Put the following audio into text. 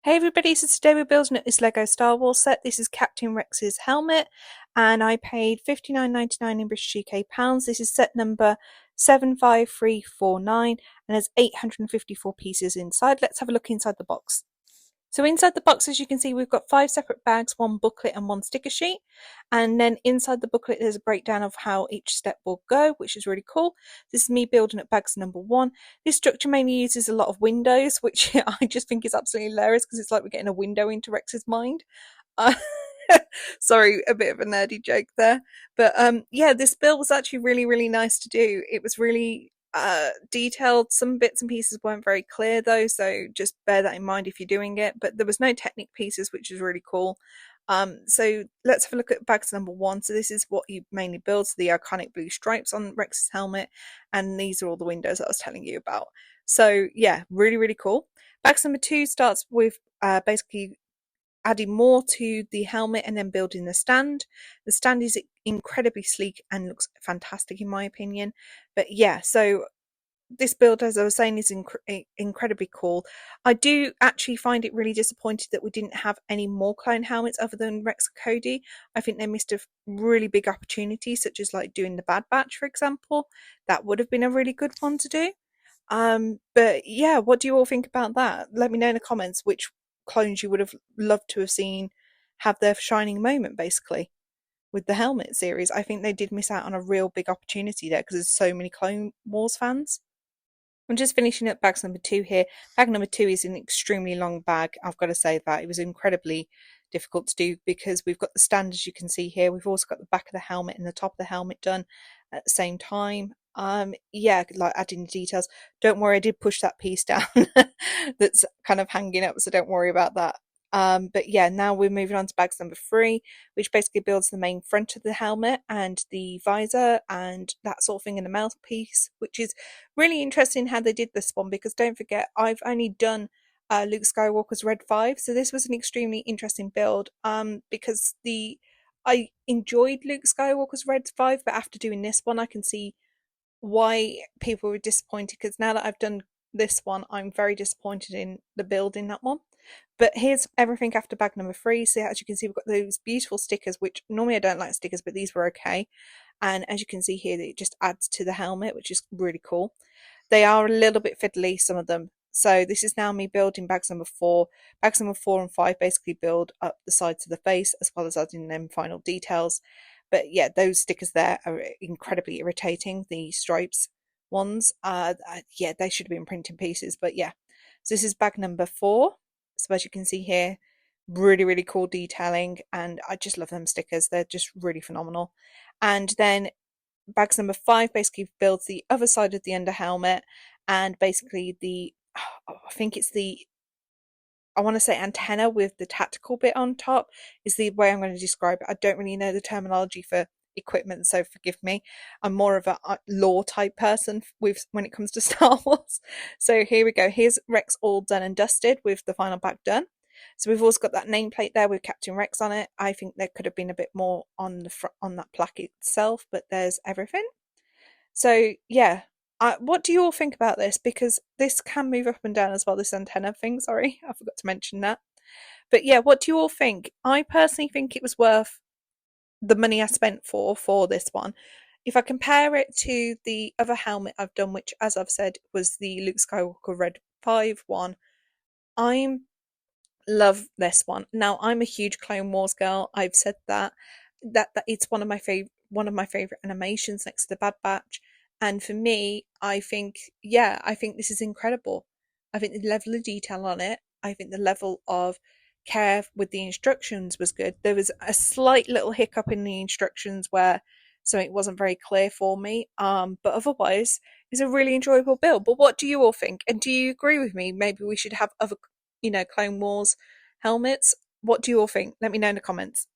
Hey everybody, so today we're building up this Lego Star Wars set. This is Captain Rex's helmet, and I paid £59.99 in British UK pounds. This is set number 75349 and there's 854 pieces inside. Let's have a look inside the box. So inside the box, as you can see, we've got 5 separate bags, 1 booklet and 1 sticker sheet. And then inside the booklet, there's a breakdown of how each step will go, which is really cool. This is me building up bags number 1. This structure mainly uses a lot of windows, which I just think is absolutely hilarious because it's like we're getting a window into Rex's mind. Uh, Sorry, a bit of a nerdy joke there. But yeah, this build was actually really nice to do. It was really detailed. Some bits and pieces weren't very clear though, so just bear that in mind if you're doing it. But there was no Technic pieces, which is really cool. So let's have a look at bags number 1. So this is what he mainly builds, the iconic blue stripes on Rex's helmet, and these are all the windows that I was telling you about. So yeah, really cool. Bags number 2 starts with basically adding more to the helmet and then building the stand. The stand is incredibly sleek and looks fantastic in my opinion. But yeah, so this build, as I was saying, is incredibly cool. I do actually find it really disappointed that we didn't have any more clone helmets other than Rex and Cody. I think they missed a really big opportunity, such as like doing the Bad Batch, for example. That would have been a really good one to do. But yeah, what do you all think about that? Let me know in the comments which clones you would have loved to have seen have their shining moment, basically, with the helmet series. I think they did miss out on a real big opportunity there because there's so many Clone Wars fans. I'm just finishing up bags number 2 here. Bag number 2 is an extremely long bag. I've got to say that it was incredibly difficult to do because we've got the stand, as you can see here. We've also got the back of the helmet and the top of the helmet done at the same time. Yeah, like adding the details. Don't worry, I did push that piece down that's kind of hanging up, so don't worry about that. But yeah, now we're moving on to bags number 3, which basically builds the main front of the helmet and the visor and that sort of thing in the mouthpiece, which is really interesting how they did this one because don't forget, I've only done Luke Skywalker's Red 5, so this was an extremely interesting build because I enjoyed Luke Skywalker's Red 5, but after doing this one, I can see why people were disappointed because now that I've done this one, I'm very disappointed in the build in that one. But here's everything after bag number 3. So as you can see, we've got those beautiful stickers, which normally I don't like stickers, but these were okay. And as you can see here, it just adds to the helmet, which is really cool. They are a little bit fiddly, some of them. So this is now me building bags number 4. Bags number 4 and 5 basically build up the sides of the face as well as adding them final details. But yeah, those stickers there are incredibly irritating. The stripes ones, yeah, they should have been printing pieces. But yeah, so this is bag number 4. So as you can see here, really cool detailing, and I just love them stickers. They're just really phenomenal. And then bags number 5 basically builds the other side of the under helmet, and basically I think it's I want to say antenna with the tactical bit on top is the way I'm going to describe it. I don't really know the terminology for equipment, so forgive me. I'm more of a lore type person with when it comes to Star Wars. So here we go. Here's Rex all done and dusted with the final back done. So we've also got that nameplate there with Captain Rex on it. I think there could have been a bit more on the front on that plaque itself, but there's everything. So yeah, what do you all think about this? Because this can move up and down as well, this antenna thing. Sorry, I forgot to mention that. But yeah, what do you all think? I personally think it was worth the money I spent for this one. If I compare it to the other helmet I've done, which, as I've said, was the Luke Skywalker Red 5 one, I love this one. Now, I'm a huge Clone Wars girl. I've said that it's one of my favorite animations next to the Bad Batch. And for me, I think, yeah, I think this is incredible. I think the level of detail on it, I think the level of care with the instructions was good. There was a slight little hiccup in the instructions where something wasn't very clear for me. But otherwise, it's a really enjoyable build. But what do you all think? And do you agree with me? Maybe we should have other, Clone Wars helmets. What do you all think? Let me know in the comments.